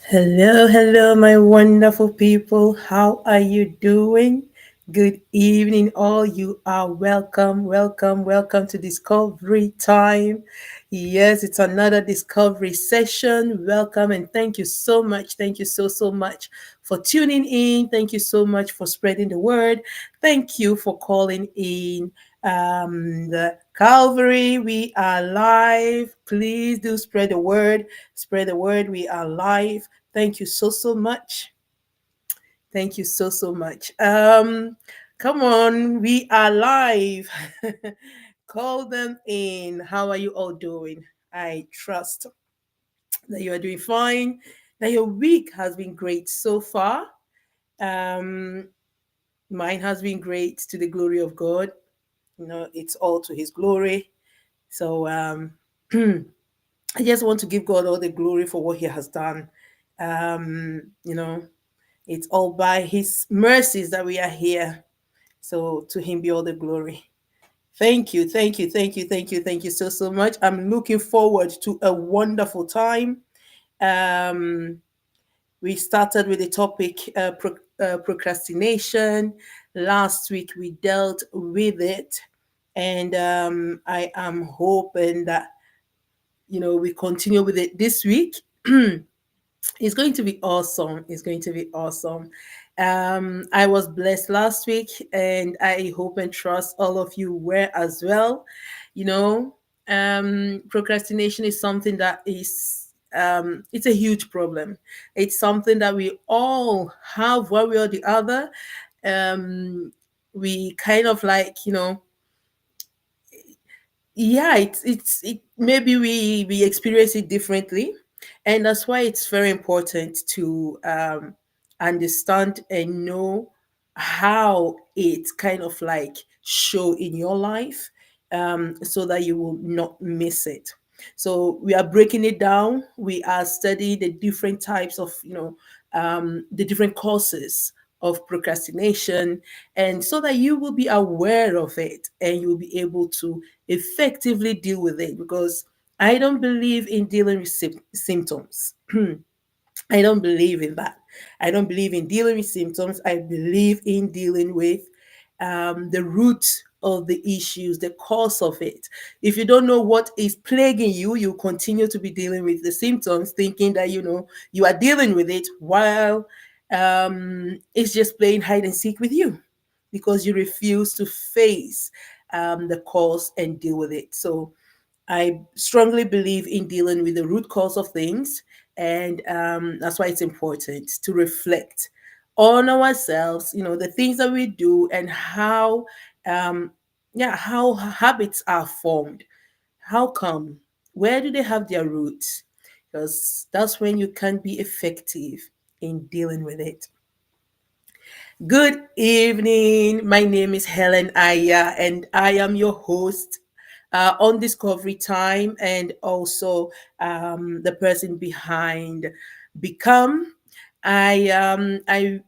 Hello, hello, my wonderful people. How are you doing? Good evening, all. You are welcome, welcome, welcome to Discovery Time. Yes, it's another discovery session. Welcome and thank you so much. Thank you so much for tuning in. Thank you so much for spreading the word. Thank you for calling in the Calvary. We are live. Please do spread the word. Spread the word. We are live. Thank you so much. Thank you so much. Come on, we are live. Call them in. How are you all doing? I trust that you are doing fine. That your week has been great so far. Um, Mine has been great to the glory of God. It's all to His glory. So I just want to give God all the glory for what He has done. Um, you know, It's all by His mercies that we are here. So to Him be all the glory. Thank you, thank you, thank you, thank you, thank you so much. I'm looking forward to a wonderful time. Um, we started with the topic procrastination. Last week we dealt with it, and I am hoping that we continue with it this week. It's going to be awesome. It's going to be awesome. I was blessed last week, and I hope and trust all of you were as well. You know, Procrastination is something that is it's a huge problem. It's something that we all have one way or the other. We kind of yeah, it maybe we experience it differently, and that's why it's very important to understand and know how it kind of show in your life, so that you will not miss it. So we are breaking it down. We are studying the different types of the different causes of procrastination, and so that you will be aware of it and you'll be able to effectively deal with it, because I don't believe in dealing with symptoms. I don't believe in that. I don't believe in dealing with symptoms. I believe in dealing with the root of the issues, the cause of it. If you don't know what is plaguing you, you continue to be dealing with the symptoms, thinking that you are dealing with it while it's just playing hide and seek with you, because you refuse to face the cause and deal with it. So I strongly believe in dealing with the root cause of things, and that's why it's important to reflect on ourselves. The things that we do and um, how habits are formed. How come? Where do they have their roots? Because that's when you can be effective in dealing with it. Good evening. My name is Helen Aya, and I am your host on Discovery Time, and also the person behind Become. I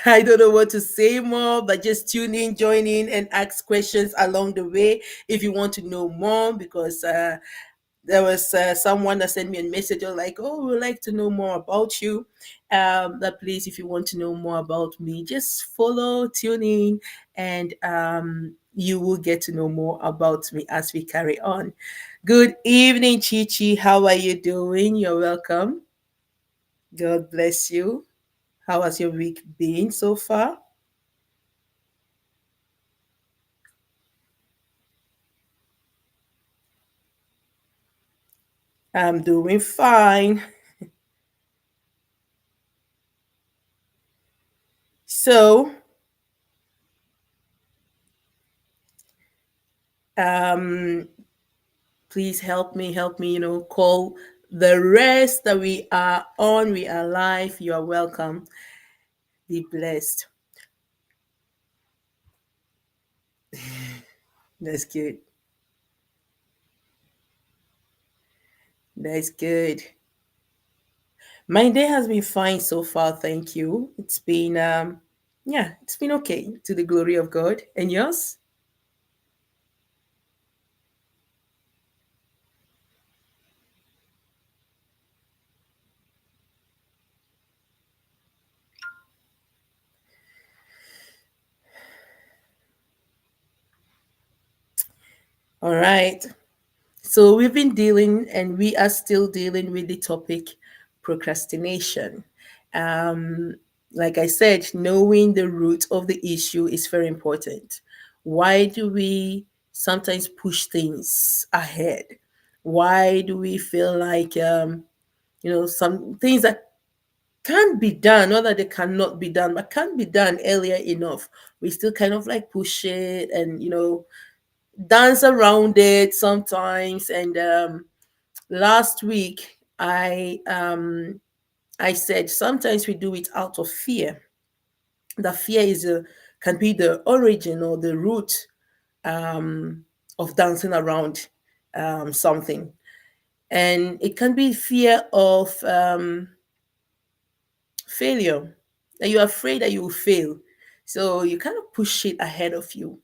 I don't know what to say more, but just tune in, join in, and ask questions along the way if you want to know more, because there was someone that sent me a message like, oh, we'd like to know more about you. That please, if you want to know more about me, just follow, tune in, and you will get to know more about me as we carry on. Good evening, Chichi. How are you doing? You're welcome. God bless you. How has your week been so far? I'm doing fine. So, um, please help me, call the rest that we are on. We are live. You are welcome. Be blessed. That's good. That's good. My day has been fine so far. Thank you. Yeah, it's been okay to the glory of God. And yours? All right. So we've been dealing and we are still dealing with the topic procrastination. Um, like I said, knowing the root of the issue is very important. Why do we sometimes push things ahead? Why do we feel like, some things that can be done, not that they cannot be done, but can be done earlier enough? We still kind of like push it and, dance around it sometimes. And last week I said sometimes we do it out of fear. The fear is a can be the origin or the root um, of dancing around something, and it can be fear of failure, that you're afraid that you will fail, so you kind of push it ahead of you.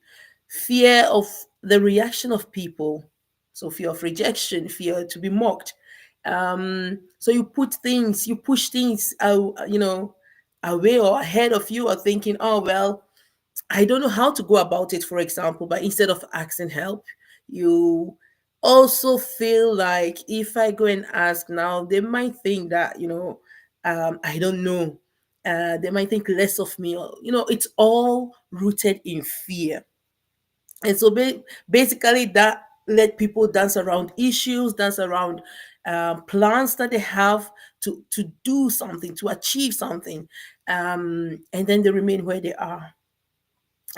Fear of the reaction of people, so fear of rejection, fear to be mocked. So you push things out, away or ahead of you, or thinking, oh well, I don't know how to go about it, for example. But instead of asking help, you also feel like if I go and ask now, they might think that, I don't know. They might think less of me. Or, it's all rooted in fear. And so basically, that let people dance around issues, dance around plans that they have to do something, to achieve something, and then they remain where they are.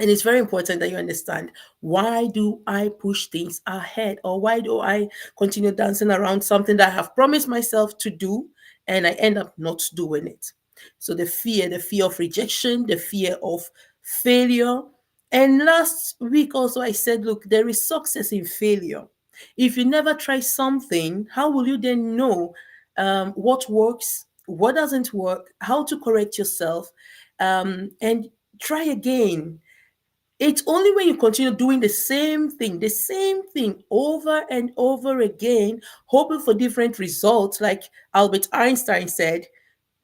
And it's very important that you understand, why do I push things ahead, or why do I continue dancing around something that I have promised myself to do and I end up not doing it. So the fear of rejection, the fear of failure. And last week also I said, look, there is success in failure. If you never try something, how will you then know what works, what doesn't work, how to correct yourself, and try again? It's only when you continue doing the same thing over and over again, hoping for different results, like Albert Einstein said,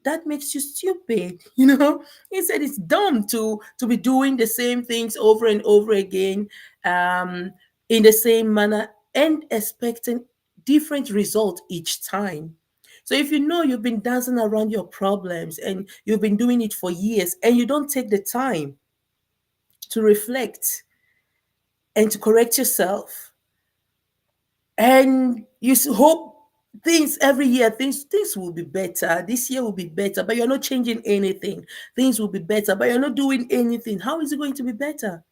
that makes you stupid. He said it's dumb to be doing the same things over and over again, um, in the same manner, and expecting different results each time. So if you know you've been dancing around your problems and you've been doing it for years and you don't take the time to reflect and to correct yourself, and hope things every year, things will be better, this year will be better, but you're not changing anything. Things will be better, but you're not doing anything. How is it going to be better?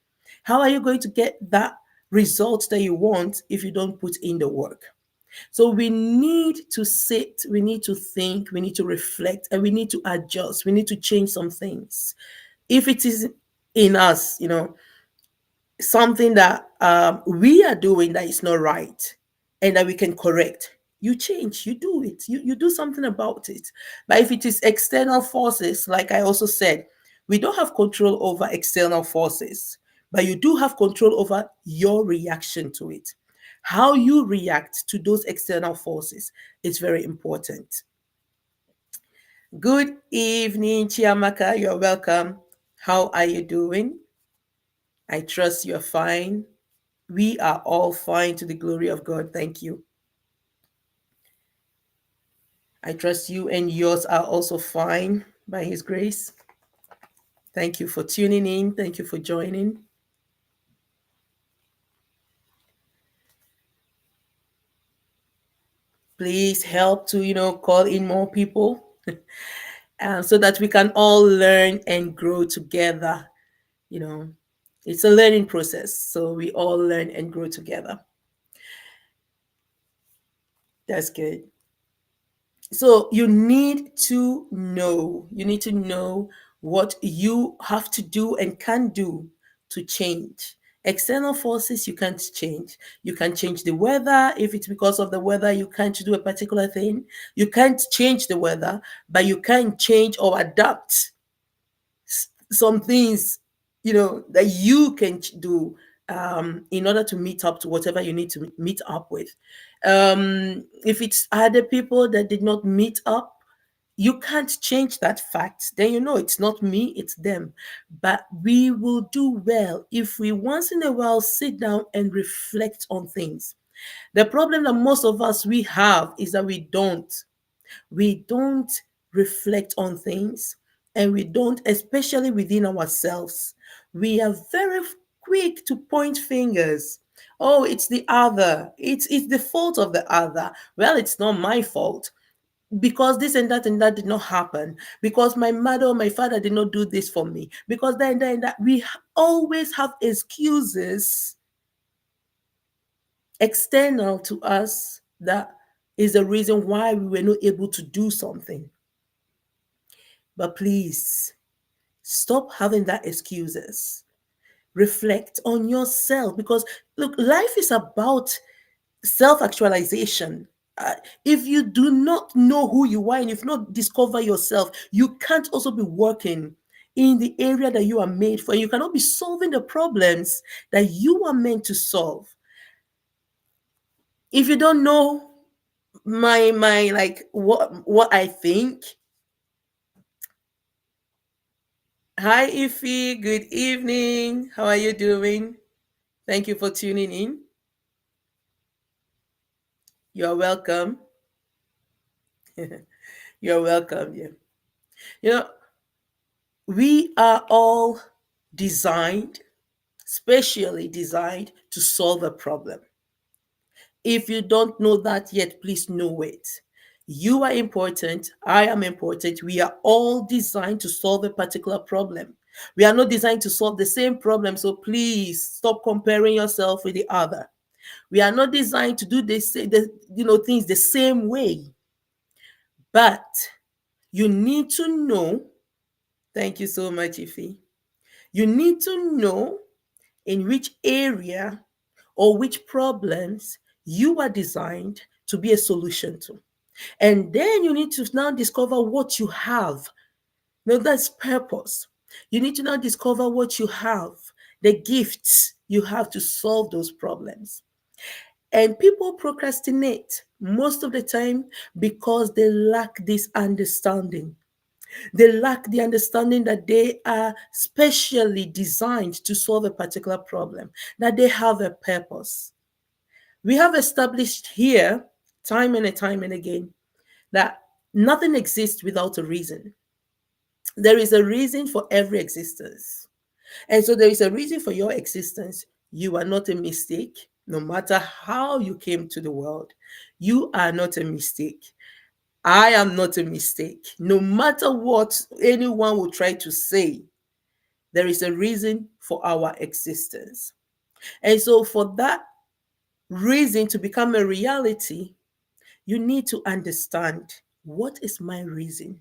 How are you going to get that result that you want if you don't put in the work? So we need to sit, we need to think, we need to reflect, and we need to adjust, we need to change some things. If it is in us, something that we are doing that is not right and that we can correct, you change, you do it, you do something about it. But if it is external forces, like I also said, we don't have control over external forces, but you do have control over your reaction to it. How you react to those external forces is very important. Good evening, Chiamaka, you're welcome. How are you doing? I trust you're fine. We are all fine, to the glory of God. Thank you. I trust you and yours are also fine by His grace. Thank you for tuning in. Thank you for joining. Please help to, call in more people, so that we can all learn and grow together. You know, it's a learning process. So we all learn and grow together. That's good. So you need to know what you have to do and can do to change. External forces you can't change. You can change the weather. If it's because of the weather you can't do a particular thing, you can't change the weather, but you can change or adapt some things, that you can do, in order to meet up to whatever you need to meet up with. If it's other people that did not meet up, You can't change that fact. Then you know it's not me, it's them. But we will do well if we once in a while sit down and reflect on things. The problem that most of us we have is that we don't reflect on things, and we don't, especially within ourselves. We are very quick to point fingers. Oh, it's the other. It's the fault of the other. Well, it's not my fault because this and that did not happen, because my mother or my father did not do this for me, because that and that and that. Always have excuses external to us that is the reason why we were not able to do something. But please stop having that excuses. Reflect on yourself, because look, life is about self actualization. If you do not know who you are and if not discover yourself, you can't also be working in the area that you are made for. You cannot be solving the problems that you are meant to solve. If you don't know my like what I think. Hi Ify, good evening. How are you doing? Thank you for tuning in. You're welcome. You're welcome. Yeah. You know, we are all designed, specially designed to solve a problem. If you don't know that yet, please know it. You are important. I am important. We are all designed to solve a particular problem. We are not designed to solve the same problem. So please stop comparing yourself with the other. We are not designed to do things the same way. But you need to know. Thank you so much, Ify. You need to know in which area or which problems you are designed to be a solution to. And then you need to now discover what you have. Now that's purpose. You need to now discover what you have, the gifts you have to solve those problems. And people procrastinate most of the time because they lack this understanding. They lack the understanding that they are specially designed to solve a particular problem, that they have a purpose. We have established here, time and again, that nothing exists without a reason. There is a reason for every existence. And so there is a reason for your existence. You are not a mistake, no matter how you came to the world. You are not a mistake. I am not a mistake. No matter what anyone will try to say, there is a reason for our existence. And so, for that reason to become a reality, you need to understand, what is my reason?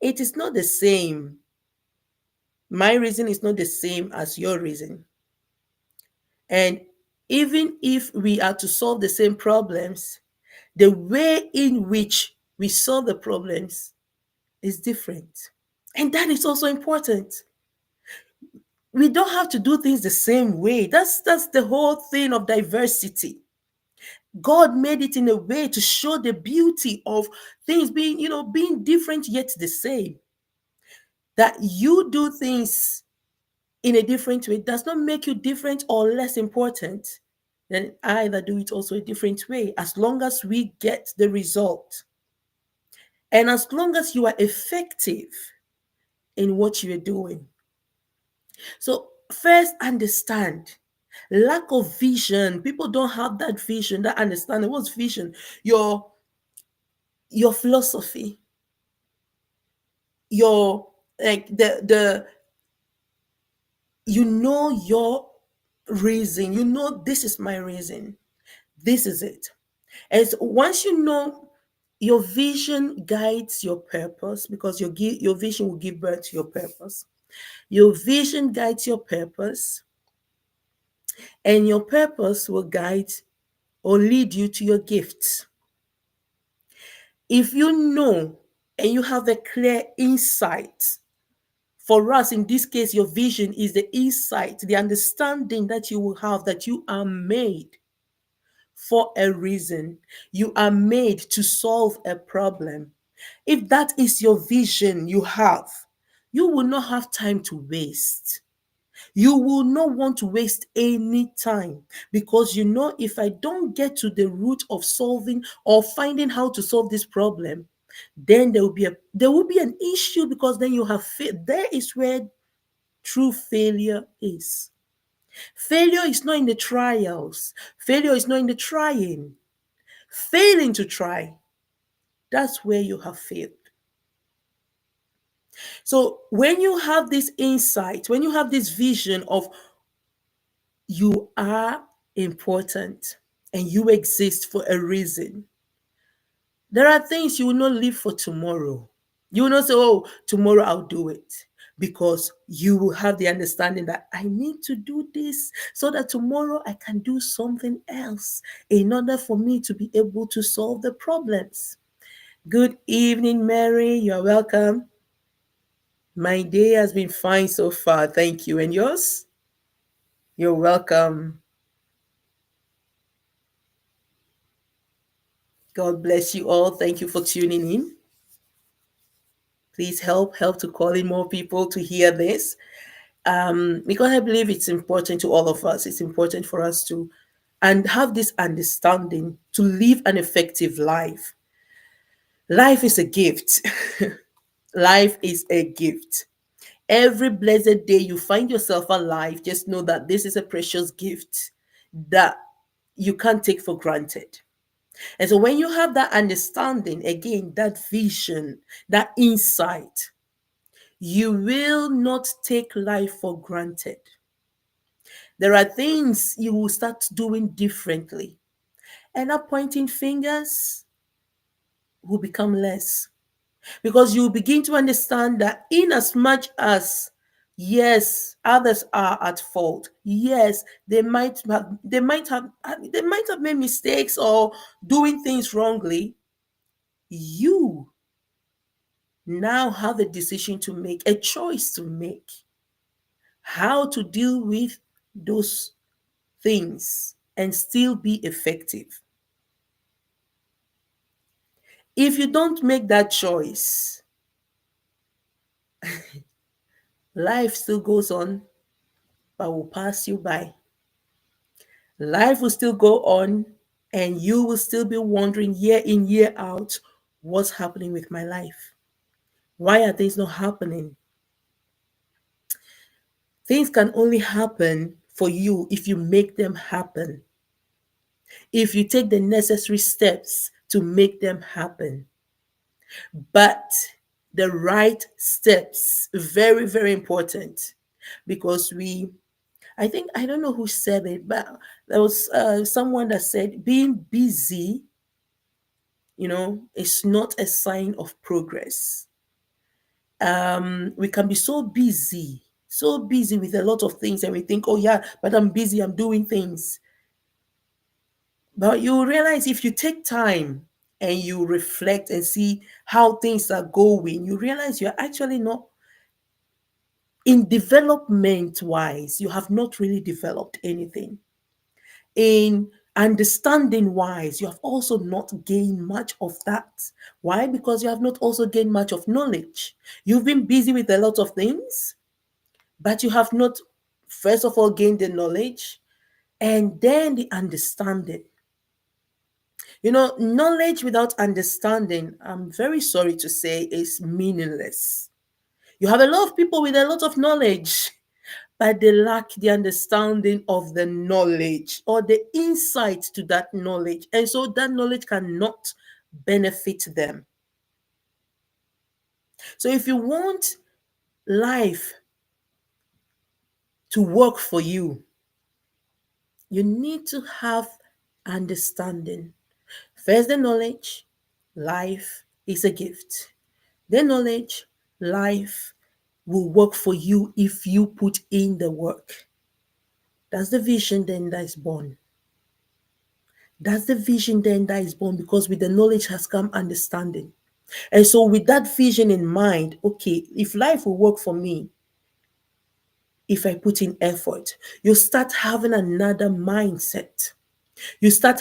It is not the same. My reason is not the same as your reason. And even if we are to solve the same problems, the way in which we solve the problems is different. And that is also important. We don't have to do things the same way. That's the whole thing of diversity. God made it in a way to show the beauty of things being different yet the same. That you do things in a different way does not make you different or less important than I that do it also a different way, as long as we get the result. And as long as you are effective in what you are doing. So, first, understand lack of vision. People don't have that vision, that understanding. What's vision? Your philosophy, your like the your reason. This is my reason. This is it. And so once you know, your vision guides your purpose, because your vision will give birth to your purpose. Your vision guides your purpose, and your purpose will guide or lead you to your gifts. If you know and you have a clear insight, for us in this case, your vision is the insight, the understanding that you will have that you are made for a reason. You are made to solve a problem. If that is your vision you have, you will not have time to waste. You will not want to waste any time, because you know, if I don't get to the root of solving or finding how to solve this problem, then there will be an issue, because then you have failed. There is where true failure is. Failure is not in the trials. Failure is not in the trying. Failing to try, that's where you have failed. So when you have this insight, when you have this vision of you are important and you exist for a reason, there are things you will not leave for tomorrow. You will not say, oh, tomorrow I'll do it. Because you will have the understanding that I need to do this so that tomorrow I can do something else in order for me to be able to solve the problems. Good evening, Mary. You're welcome. My day has been fine so far. Thank you. And yours? You're welcome. God bless you all. Thank you for tuning in. Please help to call in more people to hear this. Because I believe it's important to all of us. It's important for us to and have this understanding to live an effective life. Life is a gift. Life is a gift. Every blessed day you find yourself alive, just know that this is a precious gift that you can't take for granted. And so when you have that understanding, again, that vision, that insight, you will not take life for granted. There are things you will start doing differently, and that pointing fingers will become less, because you begin to understand that in as much as, yes, others are at fault, yes, they might have made mistakes or doing things wrongly, you now have a decision to make, a choice to make, how to deal with those things and still be effective. If you don't make that choice, life still goes on, but will pass you by. Life will still go on, and you will still be wondering year in, year out, what's happening with my life? Why are things not happening? Things can only happen for you if you make them happen, if you take the necessary steps to make them happen. But the right steps, very, very important, because I think, I don't know who said it, but there was someone that said being busy, is not a sign of progress. We can be so busy with a lot of things, and we think, oh yeah, but I'm busy, I'm doing things. But you realize, if you take time and you reflect and see how things are going, you realize you're actually not, in development wise, you have not really developed anything. In understanding wise, you have also not gained much of that. Why? Because you have not also gained much of knowledge. You've been busy with a lot of things, but you have not, first of all, gained the knowledge and then the understanding. Knowledge without understanding, I'm very sorry to say, is meaningless. You have a lot of people with a lot of knowledge, but they lack the understanding of the knowledge or the insight to that knowledge. And so that knowledge cannot benefit them. So if you want life to work for you, you need to have understanding. First, the knowledge, life is a gift. The knowledge, life will work for you if you put in the work. That's the vision then that is born. That's the vision then that is born, because with the knowledge has come understanding. And so, with that vision in mind, okay, if life will work for me, if I put in effort, you start having another mindset. You start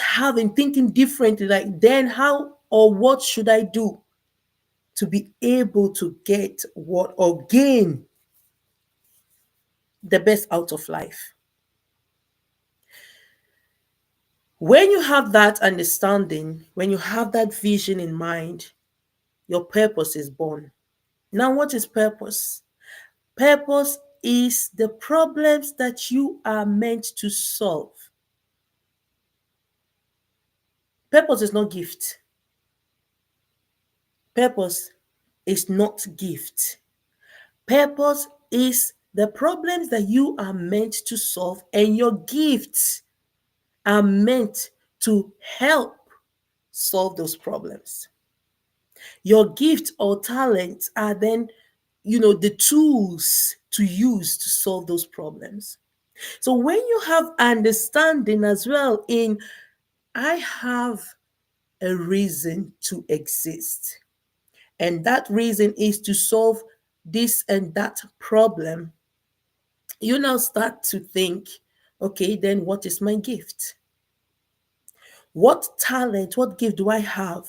thinking differently, like, then how or what should I do? to be able to get what or gain the best out of life. When you have that understanding, when you have that vision in mind, your purpose is born. Now, what is purpose? Purpose is the problems that you are meant to solve. Purpose is not gift. Purpose is not gift. Purpose is the problems that you are meant to solve, and your gifts are meant to help solve those problems. Your gift or talents are then, the tools to use to solve those problems. So when you have understanding as well in, I have a reason to exist, and that reason is to solve this and that problem, you now start to think, okay, then what is my gift? What talent, what gift do I have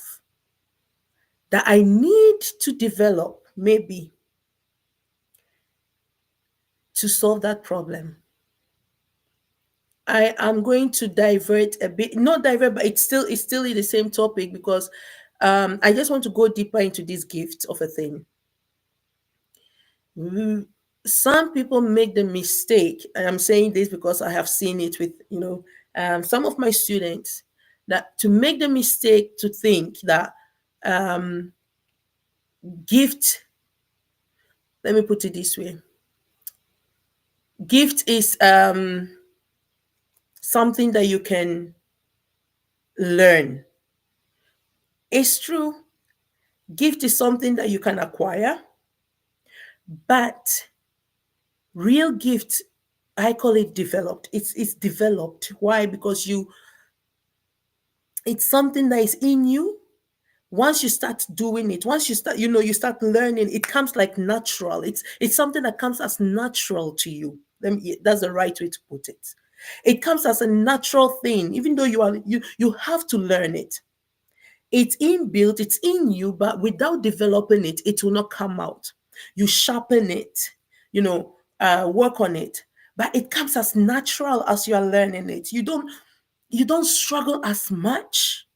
that I need to develop, maybe, to solve that problem? I am going to divert a bit, not divert, but it's still in the same topic, because I just want to go deeper into this gift of a thing. Mm, Some people make the mistake, and I'm saying this because I have seen it with some of my students, that to make the mistake to think that um, gift. Let me put it this way: gift is something that you can learn. It's true. Gift is something that you can acquire, but real gift, I call it developed. It's developed. Why? Because it's something that is in you. Once you start doing it, once you start learning, it comes like natural. It's something that comes as natural to you. That's the right way to put it. It comes as a natural thing, even though you have to learn it. It's inbuilt, it's in you, but without developing it, it will not come out. You sharpen it, work on it, but it comes as natural as you are learning it. You don't struggle as much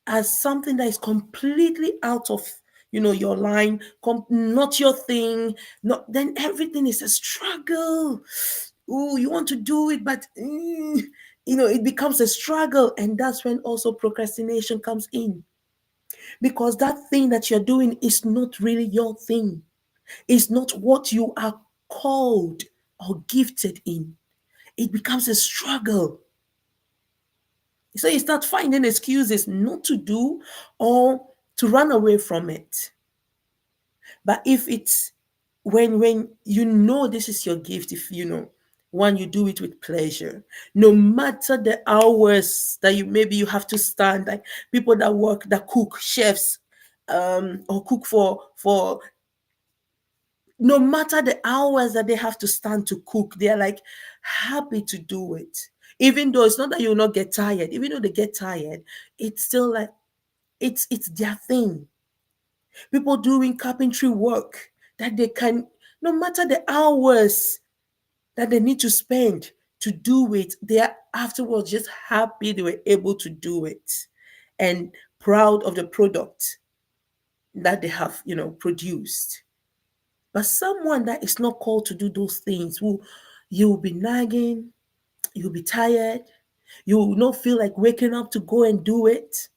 as something that is completely out of your line, not your thing. Not then everything is a struggle. Oh, you want to do it, but it becomes a struggle, and that's when also procrastination comes in, because that thing that you're doing is not really your thing. It's not what you are called or gifted in. It becomes a struggle. So you start finding excuses not to do or to run away from it. But if it's when you know this is your gift, if one, you do it with pleasure, no matter the hours that you have to stand, like people that work, that cook, chefs, or cook for no matter the hours that they have to stand to cook, they're like happy to do it. Even though it's not that you'll not get tired, even though they get tired, it's still like it's their thing. People doing carpentry work, that they can, no matter the hours that they need to spend to do it, they are afterwards just happy they were able to do it, and proud of the product that they have produced. But someone that is not called to do those things, who you'll be nagging, you'll be tired, you will not feel like waking up to go and do it.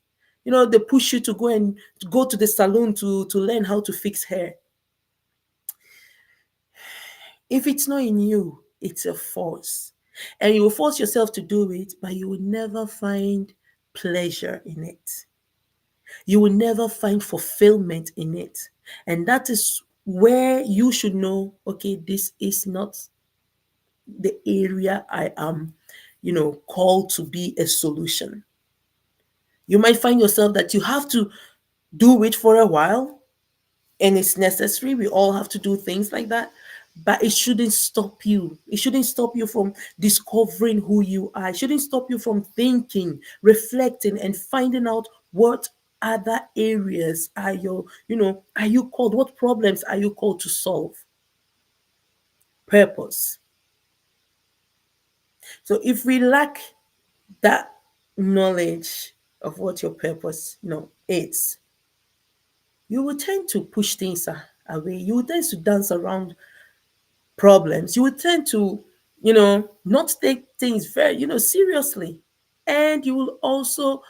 They push you to go to the salon to learn how to fix hair. If it's not in you, it's a force. And you will force yourself to do it, but you will never find pleasure in it. You will never find fulfillment in it. And that is where you should know, okay, this is not the area I am, called to be a solution. You might find yourself that you have to do it for a while, and it's necessary. We all have to do things like that. But it shouldn't stop you. It shouldn't stop you from discovering who you are. It shouldn't stop you from thinking, reflecting, and finding out what other areas are are you called, what problems are you called to solve? Purpose. So if we lack that knowledge of what your purpose, is, you will tend to push things away. You will tend to dance around problems. You will tend to, not take things very, seriously. And you will also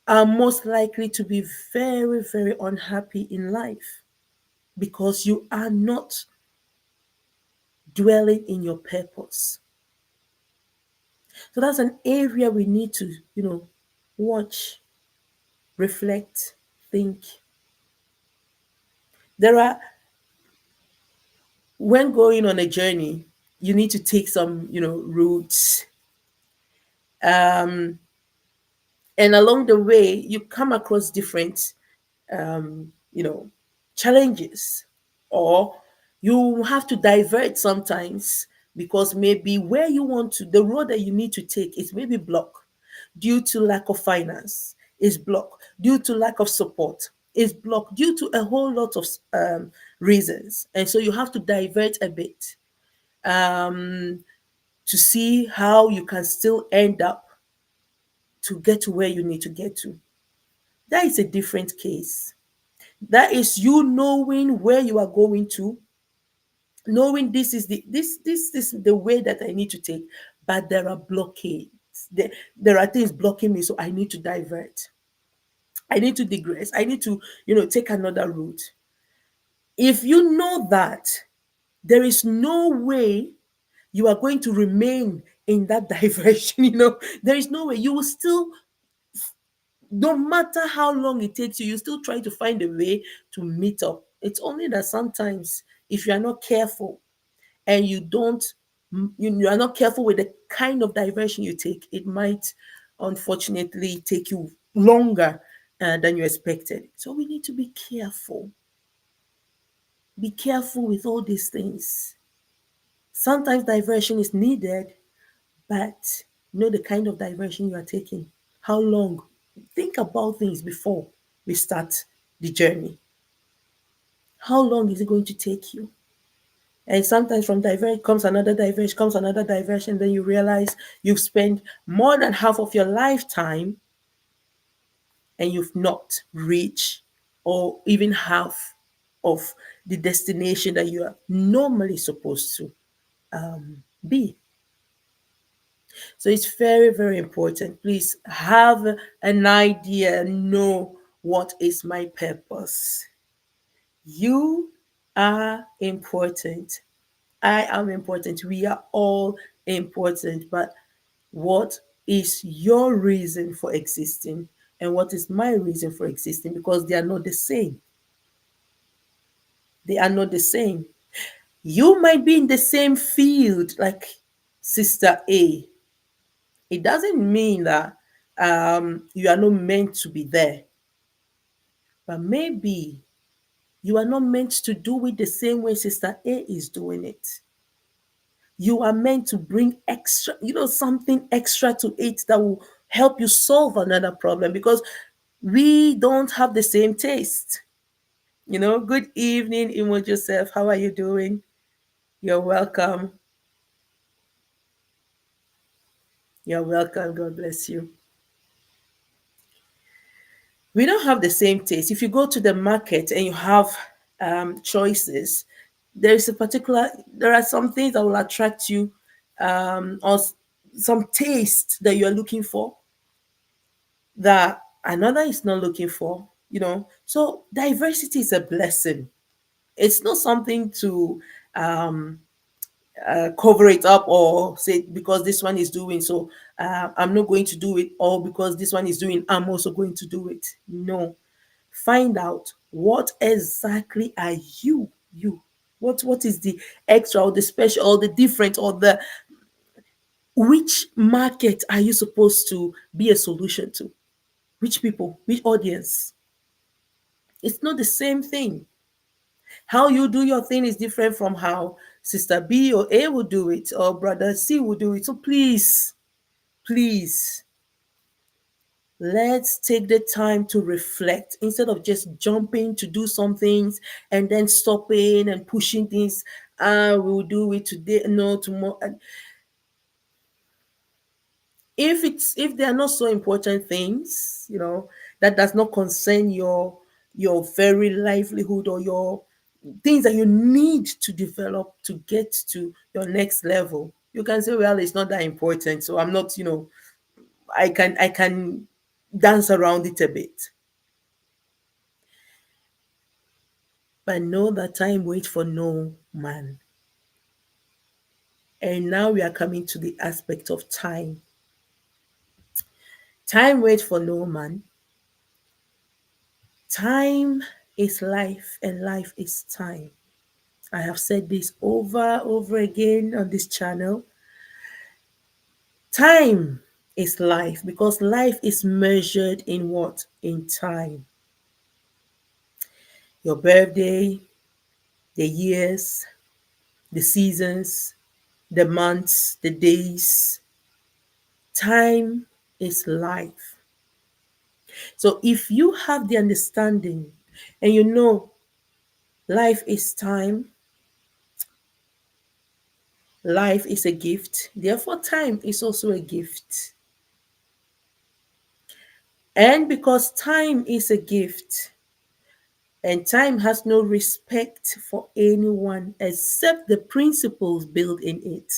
are most likely to be very, very unhappy in life because you are not dwelling in your purpose. So that's an area we need to, watch, reflect, think. There are, when going on a journey, you need to take some, routes. Um, and along the way, you come across different, challenges, or you have to divert sometimes because maybe where you want to, the road that you need to take is maybe blocked due to lack of finance, is blocked due to lack of support, is blocked due to a whole lot of reasons. And so you have to divert a bit um, to see how you can still end up to get to where you need to get to. That is a different case. That is you knowing where you are going to, knowing this is the way that I need to take, but there are blockades. There are things blocking me, so I need to divert. I need to digress. I need to, take another route. If you know that, there is no way you are going to remain in that diversion. There is no way. You will still, no matter how long it takes you, you still try to find a way to meet up. It's only that sometimes, if you are not careful and you don't, you are not careful with the kind of diversion you take, it might unfortunately take you longer than you expected. So we need to be careful. Be careful with all these things. Sometimes diversion is needed, but know the kind of diversion you are taking. How long? Think about things before we start the journey. How long is it going to take you? And sometimes from diversion comes another diversion, comes another diversion. Then you realize you've spent more than half of your lifetime and you've not reached or even half of the destination that you are normally supposed to be. So it's very, very important. Please have an idea, know what is my purpose. You are important. I am important. We are all important. But what is your reason for existing? And what is my reason for existing? Because they are not the same. They are not the same. You might be in the same field like Sister A. It doesn't mean that you are not meant to be there. But maybe you are not meant to do it the same way Sister A is doing it. You are meant to bring extra, something extra to it that will help you solve another problem because we don't have the same taste. Good evening, Imo Joseph. How are you doing? You're welcome. You're welcome. God bless you. We don't have the same taste. If you go to the market and you have choices, there are some things that will attract you, some taste that you are looking for that another is not looking for. So diversity is a blessing. It's not something to cover it up or say because this one is doing so, I'm not going to do it, or because this one is doing, I'm also going to do it. No, find out what exactly are you, what is the extra or the special or the different or the, which market are you supposed to be a solution to, which people, which audience. It's not the same thing. How you do your thing is different from how Sister B or A will do it, or Brother C will do it. So please, please, Let's take the time to reflect instead of just jumping to do some things and then stopping and pushing things. We'll do it today, no, tomorrow. And if they are not so important things, that does not concern your very livelihood or your things that you need to develop to get to your next level, you can say, well, it's not that important, so I'm not, I can dance around it a bit. But know that time waits for no man. And now we are coming to the aspect of time. Time waits for no man. Time is life, and life is time. I have said this over again on this channel. Time is life because life is measured in what? In time. Your birthday, the years, the seasons, the months, the days. Time is life. So if you have the understanding and you know life is time, life is a gift, therefore time is also a gift. And because time is a gift and time has no respect for anyone except the principles built in it,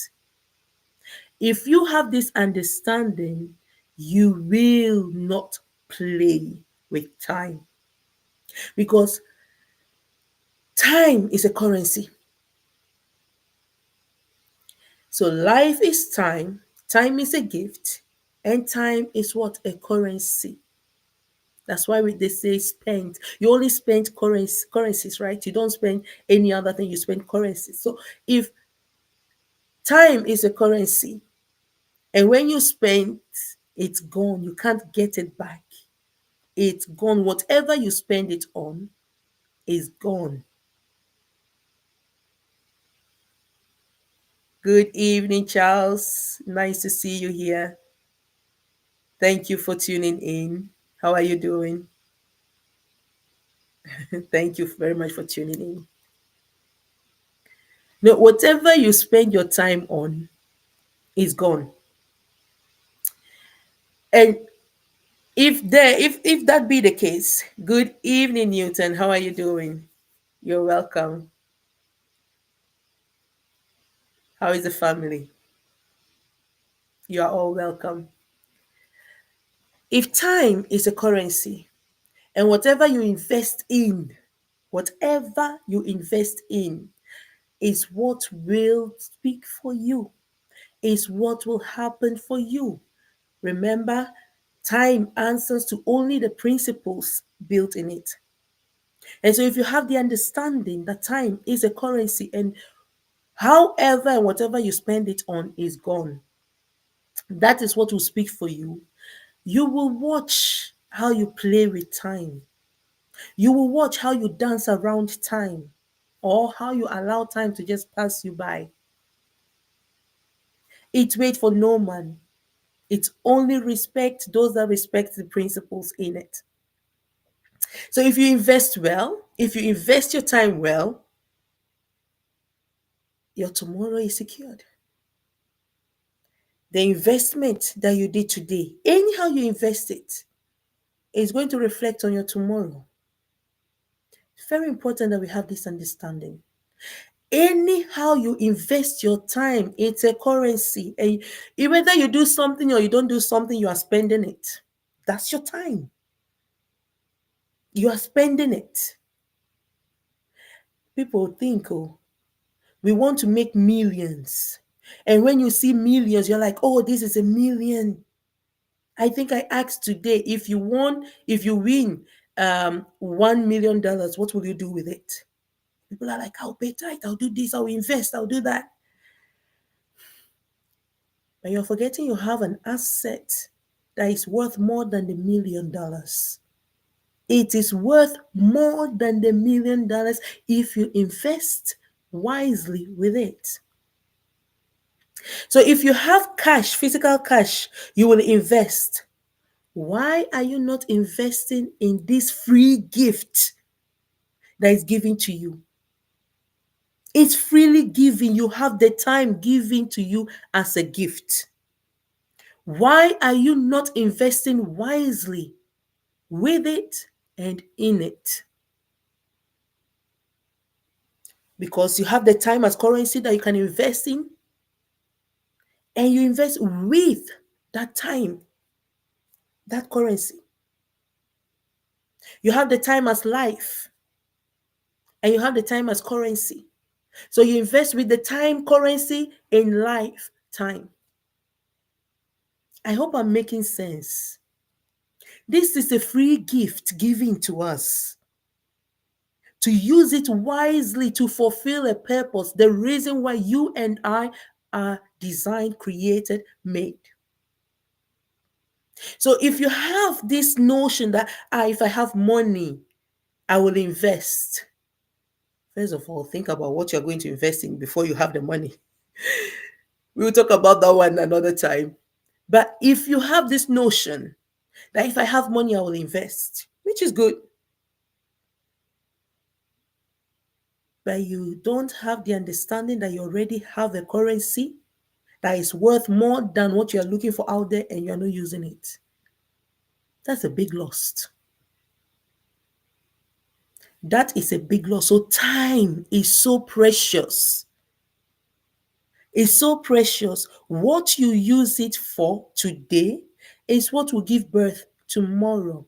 if you have this understanding, you will not play with time because time is a currency. So life is time is a gift, and time is what? A currency. That's why they say spend. You only spend currencies, right? You don't spend any other thing, you spend currencies. So if time is a currency, and when you spend, it's gone. You can't get it back. It's gone. Whatever you spend it on is gone. Good evening, Charles. Nice to see you here. Thank you for tuning in. How are you doing? Thank you very much for tuning in. Now, whatever you spend your time on is gone. And if that be the case, good evening, Newton. How are you doing? You're welcome. How is the family? You are all welcome. If time is a currency and whatever you invest in is what will speak for you, is what will happen for you. Remember, time answers to only the principles built in it. And so, if you have the understanding that time is a currency and however and whatever you spend it on is gone, that is what will speak for you. You will watch how you play with time. You will watch how you dance around time or how you allow time to just pass you by. It waits for no man. It only respects those that respect the principles in it. So if you invest well, if you invest your time well, your tomorrow is secured. The investment that you did today, anyhow you invest it, is going to reflect on your tomorrow. It's very important that we have this understanding. Anyhow you invest your time, it's a currency. And whether you do something or you don't do something, you are spending it. That's your time. You are spending it. People think, oh, we want to make millions. And when you see millions, you're like, oh, this is a million. I think I asked today, if you win $1 million, what will you do with it? People are like, I'll pay tight, I'll do this, I'll invest, I'll do that. But you're forgetting you have an asset that is worth more than the $1 million. It is worth more than the $1 million if you invest wisely with it. So if you have cash, physical cash, you will invest. Why are you not investing in this free gift that is given to you? It's freely given. You have the time given to you as a gift. Why are you not investing wisely with it and in it? Because you have the time as currency that you can invest in, and you invest with that time, that currency. You have the time as life, and you have the time as currency. So you invest with the time currency in life time. I hope I'm making sense. This is a free gift given to us to use it wisely to fulfill a purpose, the reason why you and I are designed, created, made. So if you have this notion that if I have money, I will invest. First of all, think about what you're going to invest in before you have the money. We'll talk about that one another time. But if you have this notion that if I have money, I will invest, which is good, but you don't have the understanding that you already have a currency that is worth more than what you're looking for out there and you're not using it, that's a big loss. That is a big loss. So time is so precious. It's so precious. What you use it for today is what will give birth tomorrow.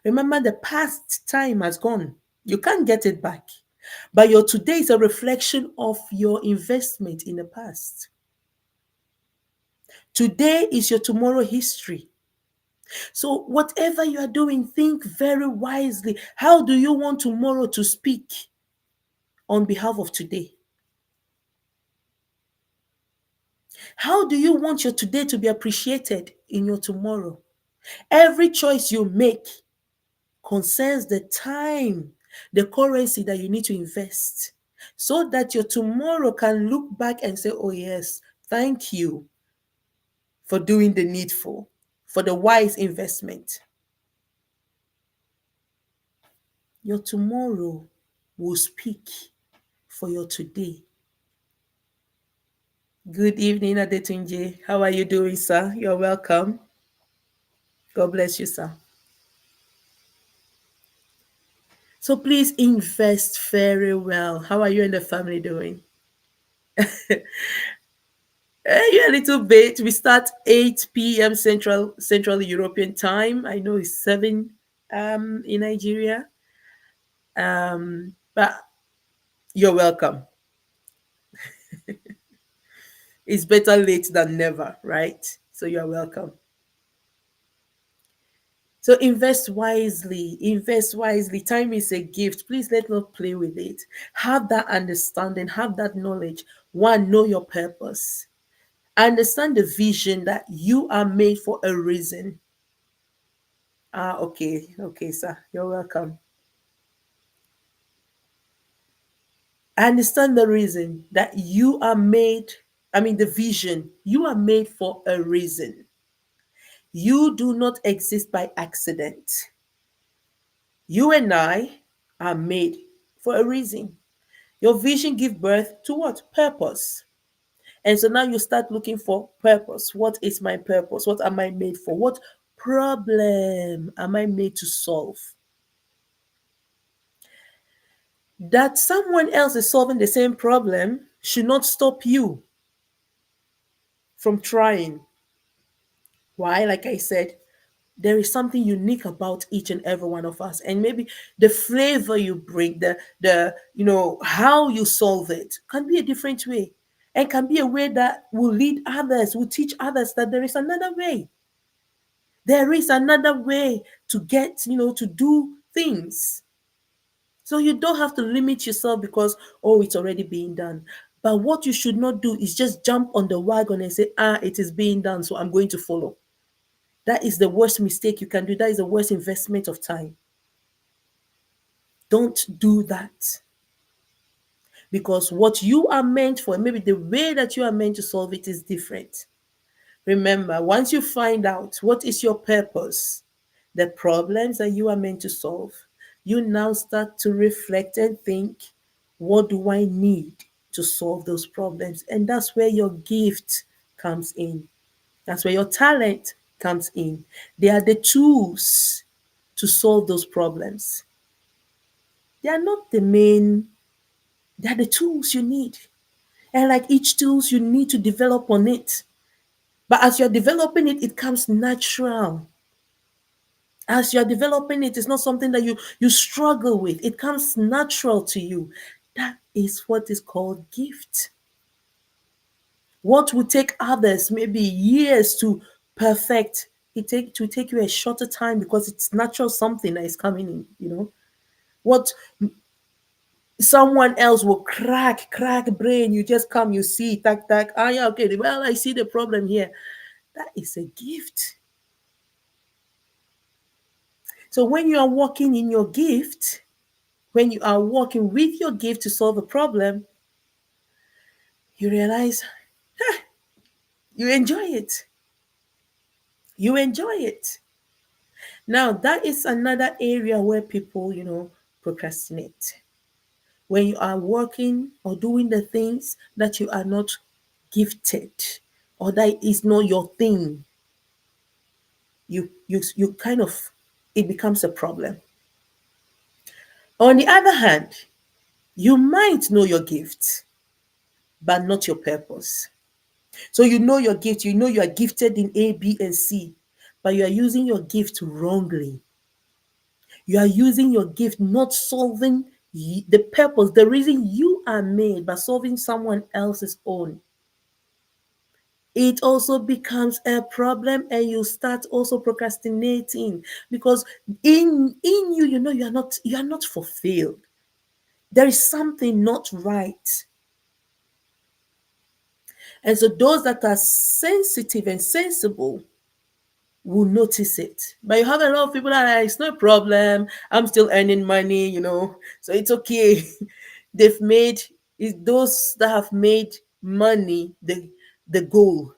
Remember, the past time has gone. You can't get it back. But your today is a reflection of your investment in the past. Today is your tomorrow history. So, whatever you are doing, think very wisely. How do you want tomorrow to speak on behalf of today? How do you want your today to be appreciated in your tomorrow? Every choice you make concerns the time, the currency that you need to invest, so that your tomorrow can look back and say, oh, yes, thank you for doing the needful, for the wise investment. Your tomorrow will speak for your today. Good evening, Adetunje. How are you doing, sir? You're welcome. God bless you, sir. So please invest very well. How are you and the family doing? Yeah, a little bit. We start 8 p.m. Central European time. I know it's 7 in Nigeria. But you're welcome. It's better late than never, right? So you're welcome. So invest wisely. Invest wisely. Time is a gift. Please let not play with it. Have that understanding, have that knowledge. One, know your purpose. Understand the vision that you are made for a reason. Okay. Okay, sir. You're welcome. Understand the reason that you are made, the vision. You are made for a reason. You do not exist by accident. You and I are made for a reason. Your vision give birth to what? Purpose. And so now you start looking for purpose. What is my purpose? What am I made for? What problem am I made to solve? That someone else is solving the same problem should not stop you from trying. Why? Like I said, there is something unique about each and every one of us, and maybe the flavor you bring, the how you solve it can be a different way, and can be a way that will lead others, will teach others that there is another way. There is another way to get, to do things. So you don't have to limit yourself because, oh, it's already being done. But what you should not do is just jump on the wagon and say, it is being done, so I'm going to follow. That is the worst mistake you can do. That is the worst investment of time. Don't do that. Because what you are meant for, maybe the way that you are meant to solve it is different. Remember, once you find out what is your purpose, the problems that you are meant to solve, you now start to reflect and think, what do I need to solve those problems? And that's where your gift comes in. That's where your talent comes in. They are the tools to solve those problems. They are not the main, they are the tools you need. And like each tools, you need to develop on it. But as you're developing it, it comes natural. As you're developing it, it's not something that you struggle with. It comes natural to you. That is what is called gift. What would take others maybe years to perfect, it will take you a shorter time because it's natural something that is coming in. What someone else will crack brain, you just come, you see, tack, ah yeah, okay, well, I see the problem here. That is a gift. So when you are working in your gift, when you are working with your gift to solve a problem, you realize you enjoy it. You enjoy it. Now, that is another area where people, procrastinate. When you are working or doing the things that you are not gifted or that is not your thing, you kind of, it becomes a problem. On the other hand, you might know your gift, but not your purpose. So you know your gift, you know you are gifted in A, B, and C, but you are using your gift wrongly. You are using your gift not solving the purpose, the reason you are made, but solving someone else's own. It also becomes a problem and you start also procrastinating because in you, you are not fulfilled. There is something not right. And so those that are sensitive and sensible will notice it. But you have a lot of people that are like, it's no problem. I'm still earning money. So it's okay. They've made it those that have made money the goal.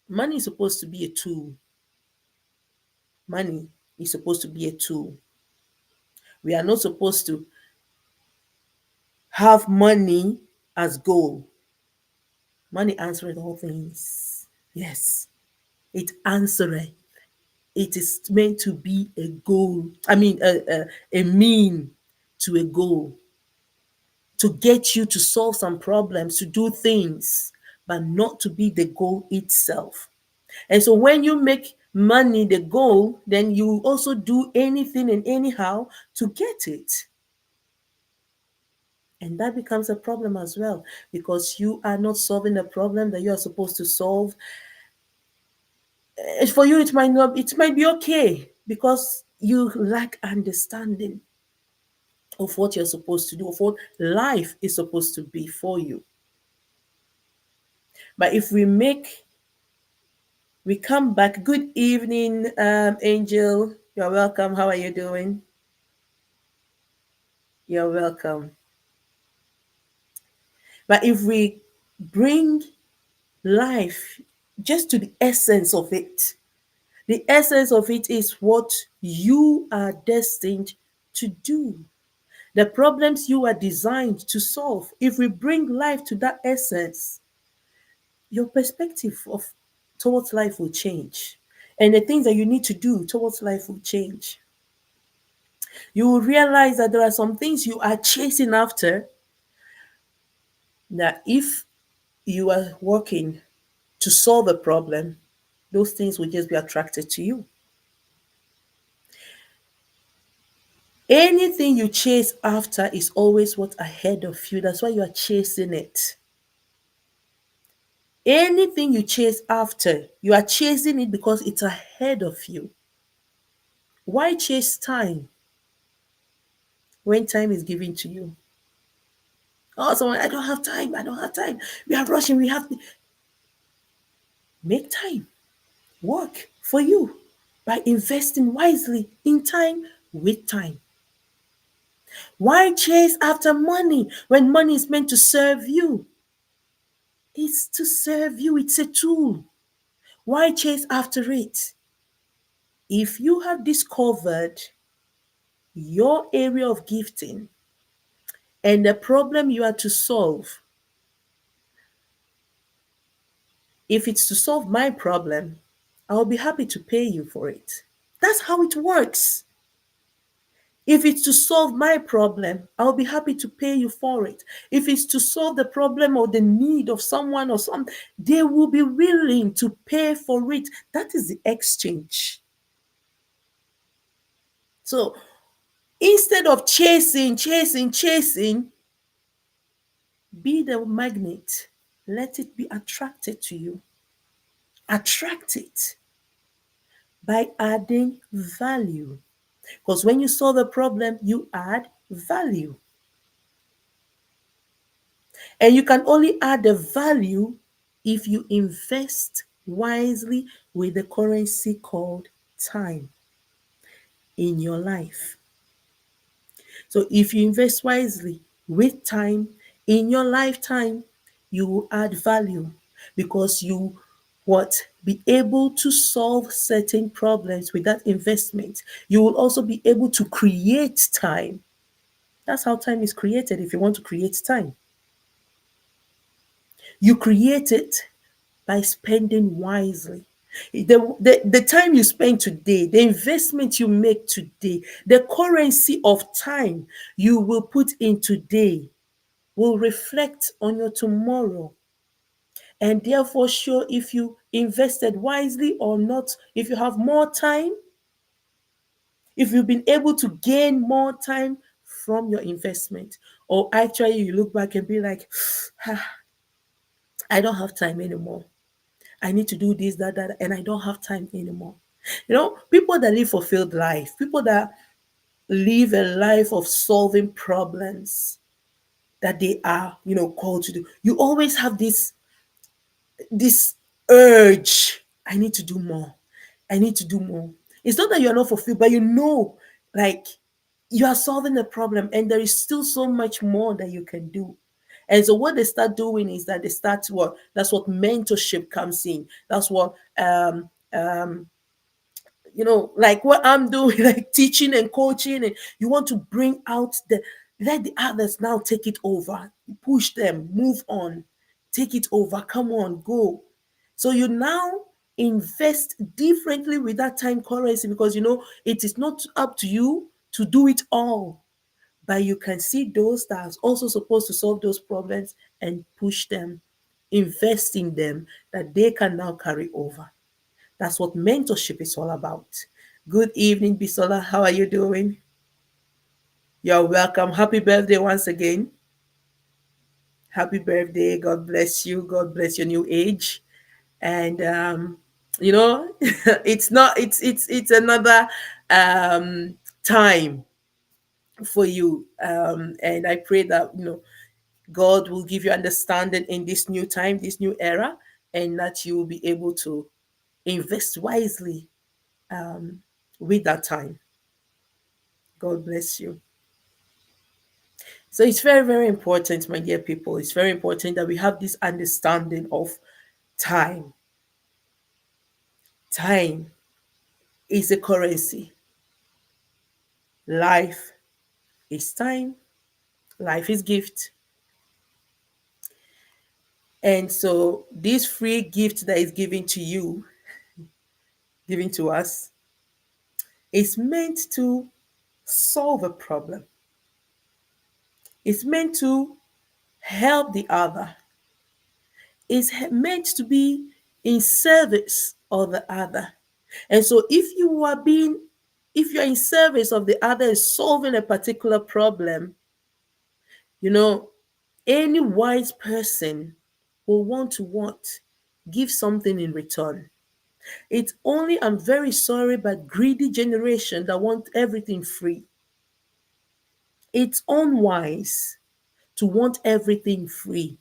Money is supposed to be a tool. Money is supposed to be a tool. We are not supposed to have money as goal. Money answers all things. Yes, it answers. It is meant to be a goal. I mean, a mean to a goal to get you to solve some problems, to do things, but not to be the goal itself. And so when you make money the goal, then you also do anything and anyhow to get it. And that becomes a problem as well because you are not solving the problem that you are supposed to solve. For you, it might be okay because you lack understanding of what you're supposed to do, of what life is supposed to be for you. But if we come back. Good evening, Angel. You're welcome. How are you doing? You're welcome. But if we bring life just to the essence of it, the essence of it is what you are destined to do. The problems you are designed to solve. If we bring life to that essence, your perspective of towards life will change. And the things that you need to do towards life will change. You will realize that there are some things you are chasing after that if you are working to solve a problem, those things will just be attracted to you. Anything you chase after is always what's ahead of you. That's why you are chasing it. Anything you chase after, you are chasing it because it's ahead of you. Why chase time when time is given to you? Oh, someone, I don't have time. I don't have time. We are rushing. We have to make time work for you by investing wisely in time with time. Why chase after money when money is meant to serve you? It's to serve you, it's a tool. Why chase after it? If you have discovered your area of gifting and the problem you are to solve, if it's to solve my problem, I'll be happy to pay you for it. That's how it works. If it's to solve my problem, I'll be happy to pay you for it. If it's to solve the problem or the need of someone or something, they will be willing to pay for it. That is the exchange. So instead of chasing, be the magnet. Let it be attracted to you. Attract it by adding value. Because when you solve a problem, you add value. And you can only add the value if you invest wisely with the currency called time in your life. So if you invest wisely with time in your lifetime, you will add value because you what be able to solve certain problems with that investment. You will also be able to create time. That's how time is created if you want to create time. You create it by spending wisely. The time you spend today, the investment you make today, the currency of time you will put in today will reflect on your tomorrow and therefore show if you invested wisely or not, if you have more time, if you've been able to gain more time from your investment. Or actually, you look back and be like, "Ah, I don't have time anymore. I need to do this, that, and I don't have time anymore." People that live fulfilled life, people that live a life of solving problems that they are, called to do. You always have this urge. I need to do more. I need to do more. It's not that you're not fulfilled, but like you are solving a problem and there is still so much more that you can do. And so what they start doing is that they start what that's what mentorship comes in. That's what like what I'm doing, like teaching and coaching, and you want to bring out let the others now take it over, push them, move on, take it over, come on, go. So you now invest differently with that time currency because it is not up to you to do it all, but you can see those that are also supposed to solve those problems and push them, invest in them that they can now carry over. That's what mentorship is all about. Good evening, Bisola. How are you doing? You're welcome. Happy birthday once again. Happy birthday. God bless you. God bless your new age. And it's not it's another time for you. And I pray that God will give you understanding in this new time, this new era, and that you will be able to invest wisely with that time. God bless you. So it's very, very important, my dear people. It's very important that we have this understanding of time. Time is a currency. Life is time. Life is gift. And so this free gift that is given to you, given to us, is meant to solve a problem. It's meant to help the other. It's meant to be in service of the other. And so if you're in service of the other and solving a particular problem, you know, any wise person will want to give something in return. It's only, I'm very sorry, but greedy generation that want everything free. It's unwise to want everything free.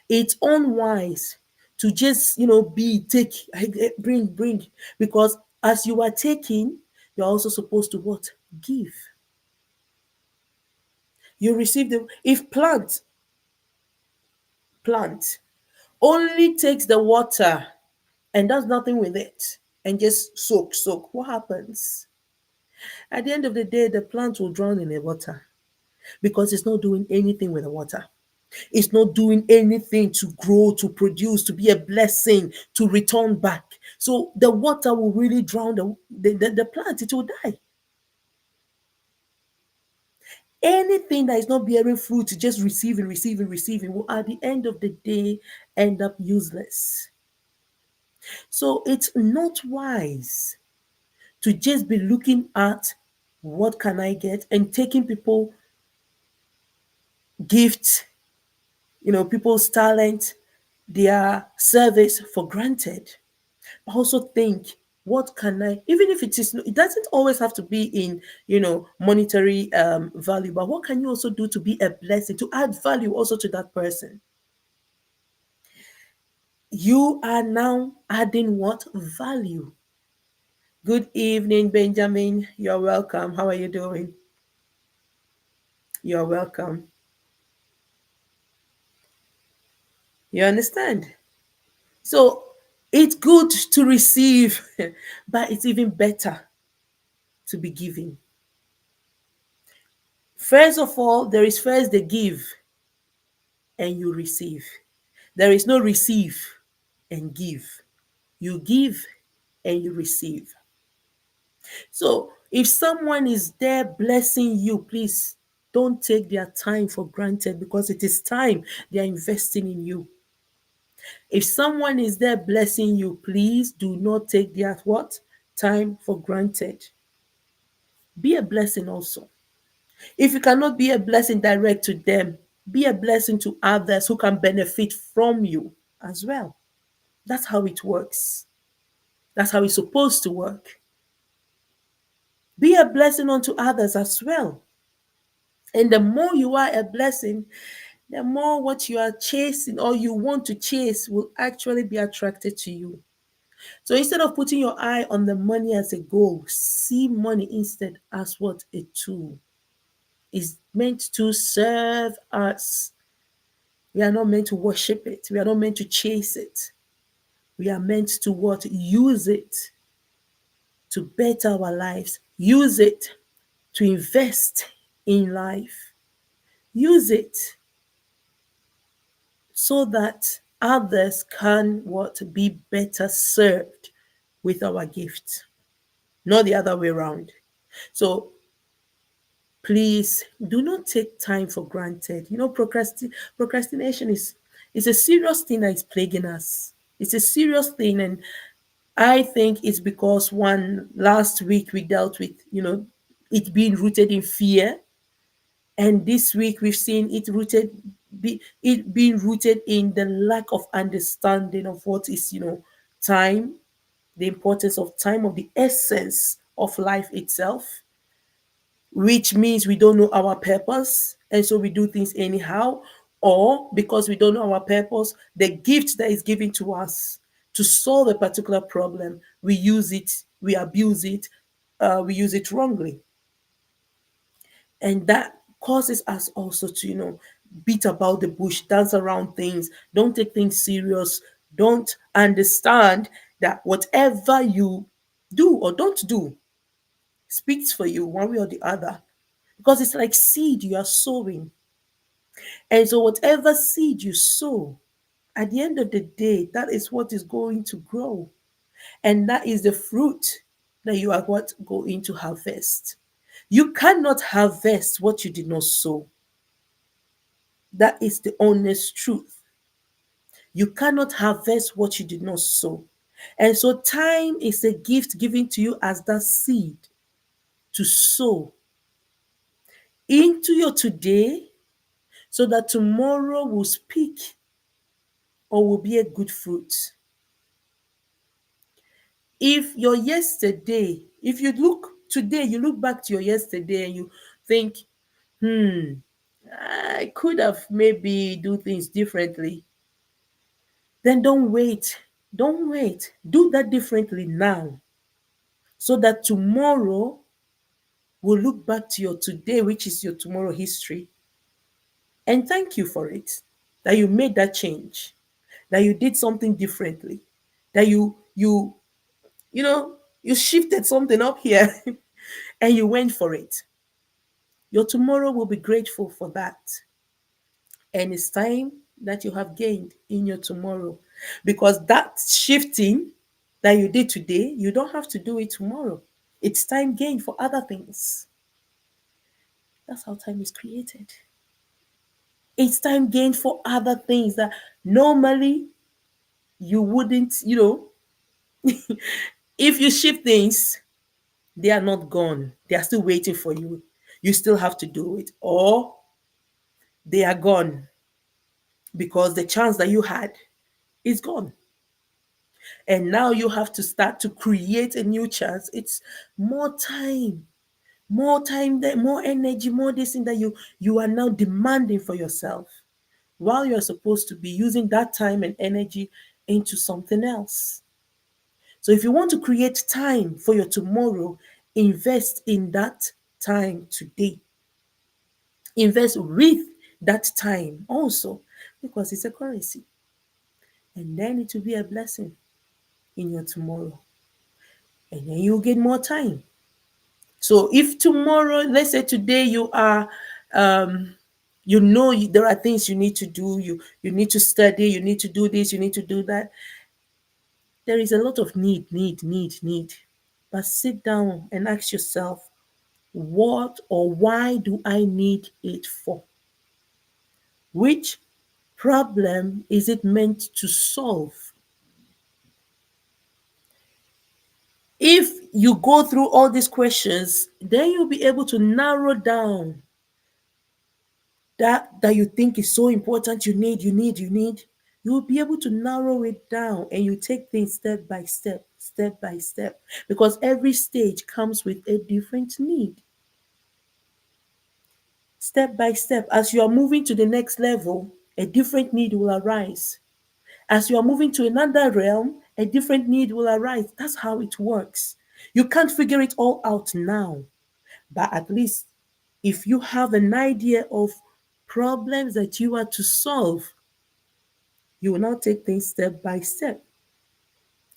It's unwise to just, be take, bring, because as you are taking, you're also supposed to what? Give. You receive the, if plant only takes the water and does nothing with it, and just soak, what happens? At the end of the day, the plant will drown in the water because it's not doing anything with the water. It's not doing anything to grow, to produce, to be a blessing, to return back. So the water will really drown the plant, it will die. Anything that is not bearing fruit, just receiving, will at the end of the day end up useless. So it's not wise to just be looking at what can I get and taking people gifts, people's talent, their service for granted. I also think, what can I, even if it doesn't always have to be in, monetary value, but what can you also do to be a blessing, to add value also to that person? You are now adding what? Value. Good evening, Benjamin. You're welcome. How are you doing? You're welcome. You understand? So it's good to receive, but it's even better to be giving. First of all, there is first the give and you receive. There is no receive and give. You give and you receive. So if someone is there blessing you, please don't take their time for granted, because it is time they are investing in you. If someone is there blessing you, please do not take their what? Time for granted. Be a blessing also. If you cannot be a blessing direct to them, be a blessing to others who can benefit from you as well. That's how it works. That's how it's supposed to work. Be a blessing unto others as well. And the more you are a blessing, the more what you are chasing or you want to chase will actually be attracted to you. So instead of putting your eye on the money as a goal, see money instead as what? A tool. Is meant to serve us. We are not meant to worship it. We are not meant to chase it. We are meant to what? Use it to better our lives. Use it to invest in life. Use it so that others can what? Be better served with our gift, not the other way around. So please do not take time for granted. Procrastination is a serious thing that is plaguing us. It's a serious thing, and I think it's because, one, last week we dealt with it being rooted in fear, and this week we've seen it being rooted in the lack of understanding of what is time, the importance of time, of the essence of life itself, which means we don't know our purpose. And so we do things anyhow, or because we don't know our purpose, the gift that is given to us to solve a particular problem, we use it, we abuse it, we use it wrongly. And that causes us also to, beat about the bush, dance around things, don't take things serious, don't understand that whatever you do or don't do speaks for you one way or the other, because it's like seed you are sowing. And so whatever seed you sow, at the end of the day, that is what is going to grow. And that is the fruit that you are what going to harvest. You cannot harvest what you did not sow. That is the honest truth. You cannot harvest what you did not sow. And so time is a gift given to you as that seed to sow into your today, so that tomorrow will speak or will be a good fruit. If you look today, you look back to your yesterday and you think, I could have maybe do things differently, then don't wait. Don't wait. Do that differently now, so that tomorrow will look back to your today, which is your tomorrow history, and thank you for it, that you made that change, that you did something differently, that you You shifted something up here and you went for it. Your tomorrow will be grateful for that. And it's time that you have gained in your tomorrow. Because that shifting that you did today, you don't have to do it tomorrow. It's time gained for other things. That's how time is created. It's time gained for other things that normally you wouldn't, if you shift things, they are not gone. They are still waiting for you. You still have to do it. Or they are gone because the chance that you had is gone. And now you have to start to create a new chance. It's more time, that more energy, more this thing that you are now demanding for yourself, while you're supposed to be using that time and energy into something else. So if you want to create time for your tomorrow, invest in that time today. Invest with that time also, because it's a currency. And then it will be a blessing in your tomorrow. And then you'll get more time. So if tomorrow, let's say today you are, there are things you need to do, you need to study, you need to do this, you need to do that. There is a lot of need. But sit down and ask yourself, what or why do I need it for? Which problem is it meant to solve? If you go through all these questions, then you'll be able to narrow down that you think is so important, you need. You'll be able to narrow it down, and you take things step by step, because every stage comes with a different need. Step by step, as you are moving to the next level, a different need will arise. As you are moving to another realm, a different need will arise. That's how it works. You can't figure it all out now, but at least if you have an idea of problems that you are to solve, you will now take things step by step.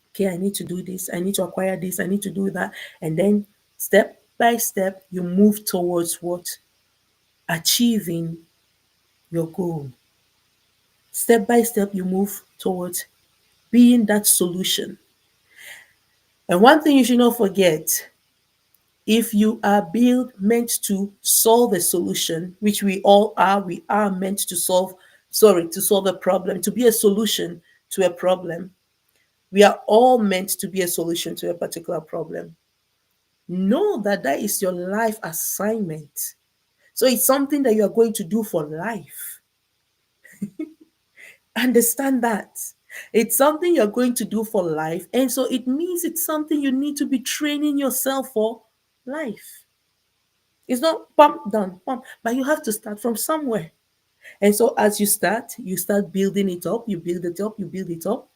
Okay, I need to do this, I need to acquire this, I need to do that. And then step by step, you move towards what? Achieving your goal. Step by step, you move towards being that solution. And one thing you should not forget, if you are built meant to solve a solution, which we are meant to solve a problem, to be a solution to a problem. We are all meant to be a solution to a particular problem. Know that that is your life assignment. So it's something that you are going to do for life. Understand that. It's something you're going to do for life. And so it means it's something you need to be training yourself for life. It's not pump down, pump, but you have to start from somewhere. And so as you start building it up, you build it up, you build it up.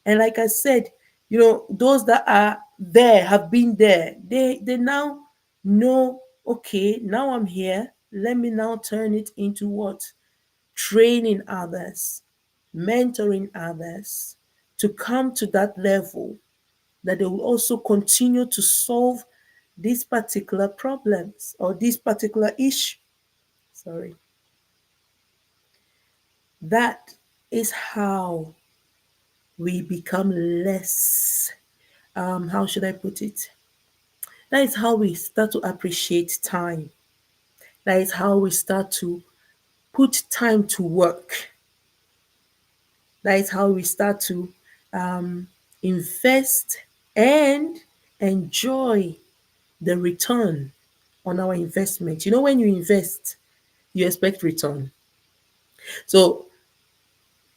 And like I said, those that are there, have been there, they now know, okay, now I'm here. Let me now turn it into what? Training others, mentoring others to come to that level that they will also continue to solve these particular problems or this particular issue. Sorry. That is how we become less, how should I put it? That is how we start to appreciate time. That is how we start to put time to work. That is how we start to invest and enjoy the return on our investment. When you invest, you expect return. So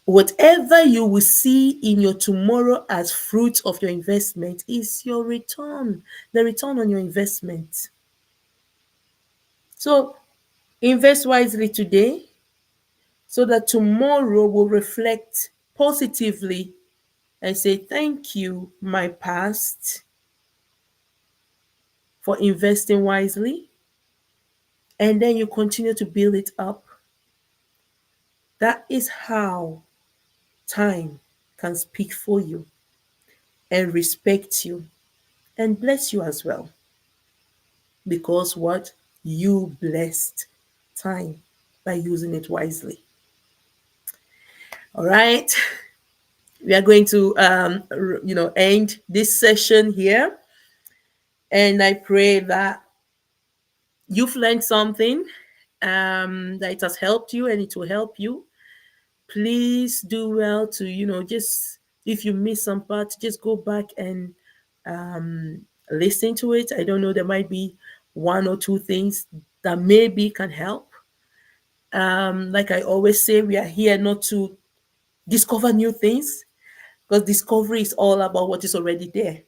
whatever you will see in your tomorrow as fruit of your investment is your return, the return on your investment. So invest wisely today so that tomorrow will reflect positively and say, thank you, my past, for investing wisely. And then you continue to build it up. That is how time can speak for you and respect you. and bless you as well. Because what? You blessed time by using it wisely. All right. We are going to end this session here, and I pray that you've learned something, that it has helped you and it will help you. Please do well to, just, if you miss some parts, just go back and listen to it. I don't know, there might be one or two things that maybe can help. Like I always say, we are here not to discover new things, because discovery is all about what is already there.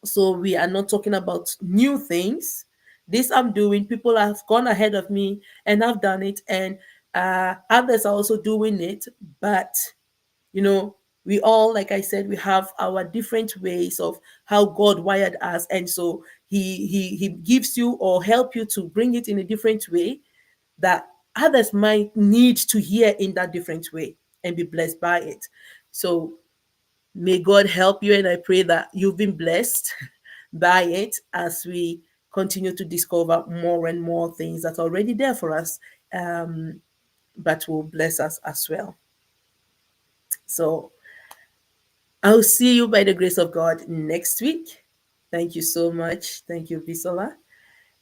So we are not talking about new things. This I'm doing, people have gone ahead of me and have done it, and others are also doing it. But you know, we all, like I said, we have our different ways of how God wired us, and so he gives you or help you to bring it in a different way that others might need to hear in that different way and be blessed by it. So may God help you, and I pray that you've been blessed by it as we continue to discover more and more things that are already there for us, but will bless us as well. So I'll see you by the grace of God next week. Thank you so much. Thank you, Bisola.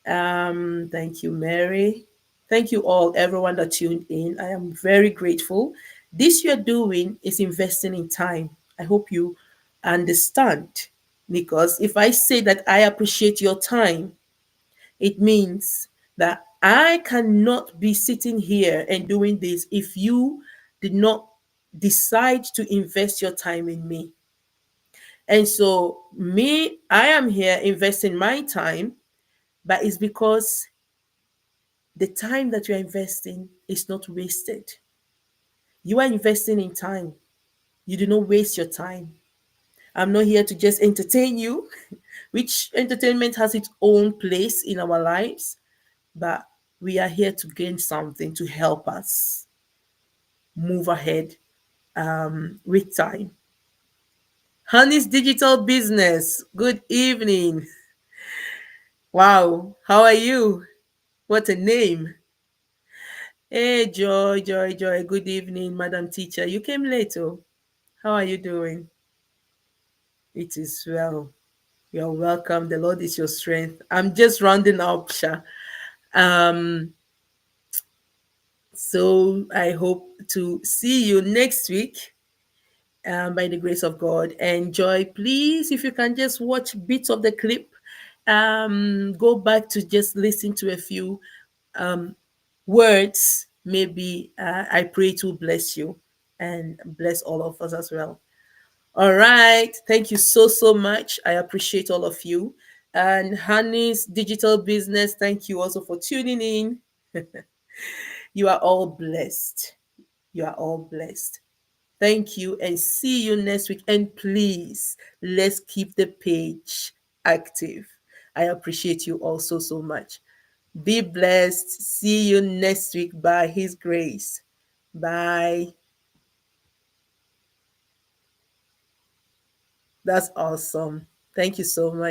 Thank you, Mary. Thank you all, everyone that tuned in. I am very grateful. This you're doing is investing in time. I hope you understand. Because if I say that I appreciate your time, it means that I cannot be sitting here and doing this if you did not decide to invest your time in me. And so, me, I am here investing my time, but it's because the time that you're investing is not wasted. You are investing in time. You do not waste your time. I'm not here to just entertain you, which entertainment has its own place in our lives, but we are here to gain something to help us move ahead with time. Honey's Digital Business, good evening. Wow, how are you? What a name. Hey, Joy, Joy, Joy. Good evening, Madam Teacher. You came late, oh. How are you doing? It is well. You're welcome. The Lord is your strength. I'm just rounding up, Sha. Um, so I hope to see you next week, by the grace of God. And Joy, please, if you can just watch bits of the clip, go back to just listen to a few words. Maybe I pray to bless you and bless all of us as well. All right. Thank you so, so much. I appreciate all of you. And Honey's Digital Business, thank you also for tuning in. You are all blessed. You are all blessed. Thank you and see you next week. And please, let's keep the page active. I appreciate you all so, so much. Be blessed. See you next week by His grace. Bye. That's awesome. Thank you so much.